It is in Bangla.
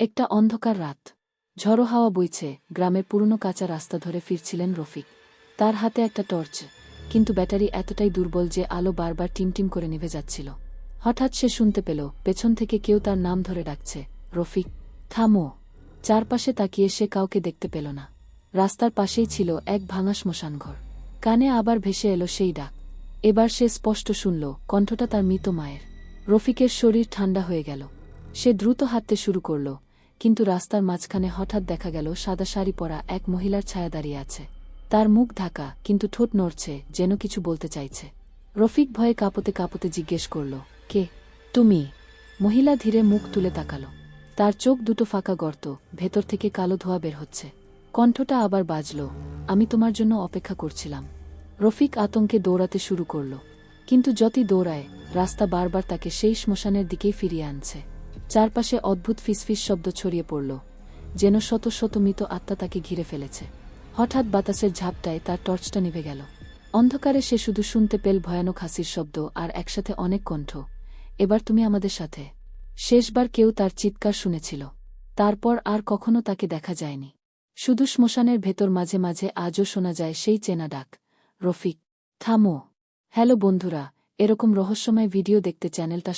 একটা অন্ধকার রাত। ঝড়ো হাওয়া বইছে, গ্রামের পুরনো কাঁচা রাস্তা ধরে ফিরছিলেন রফিক। তার হাতে একটা টর্চ, কিন্তু ব্যাটারি এতটাই দুর্বল যে আলো বারবার টিমটিম করে নিভে যাচ্ছিল। হঠাৎ সে শুনতে পেল পেছন থেকে কেউ তার নাম ধরে ডাকছে, রফিক, থামো। চারপাশে তাকিয়ে সে কাউকে দেখতে পেল না। রাস্তার পাশেই ছিল এক ভাঙা শ্মশানঘর। কানে আবার ভেসে এলো সেই ডাক। এবার সে স্পষ্ট শুনল, কণ্ঠটা তার মৃত মায়ের। রফিকের শরীর ঠান্ডা হয়ে গেল। সে দ্রুত হাঁটতে শুরু করল, কিন্তু রাস্তার মাঝখানে হঠাৎ দেখা গেল সাদা শাড়ি পরা এক মহিলার ছায়া দাঁড়িয়ে আছে। তার মুখ ঢাকা, কিন্তু ঠোঁট নড়ছে, যেন কিছু বলতে চাইছে। রফিক ভয়ে কাঁপতে কাঁপতে জিজ্ঞেস করল, কে তুমি? মহিলা ধীরে মুখ তুলে তাকালো। তার চোখ দুটো ফাঁকা গর্ত, ভেতর থেকে কালো ধোঁয়া বের হচ্ছে। কণ্ঠটা আবার বাজল, আমি তোমার জন্য অপেক্ষা করছিলাম। রফিক আতঙ্কে দৌড়াতে শুরু করল, কিন্তু যতই দৌড়ায়, রাস্তা বারবার তাকে সেই শ্মশানের দিকেই ফিরিয়ে আনছে। চারপাশে অদ্ভুত ফিসফিস শব্দ ছড়িয়ে পড়ল, যেন শত শত মৃত আত্মা তাকে ঘিরে ফেলেছে। হঠাৎ বাতাসের ঝাপটায় তার টর্চটা নিভে গেল। অন্ধকারে সে শুধু শুনতে পেল ভয়ানক হাসির শব্দ আর একসাথে অনেক কণ্ঠ, এবার তুমি আমাদের সাথে। শেষবার কেউ তার চিৎকার শুনেছিল। তারপর আর কখনো তাকে দেখা যায়নি। শুধু শ্মশানের ভেতর মাঝে মাঝে আজও শোনা যায় সেই চেনা ডাক, রফিক, থামো। হ্যালো বন্ধুরা, এরকম রহস্যময় ভিডিও দেখতে চ্যানেলটা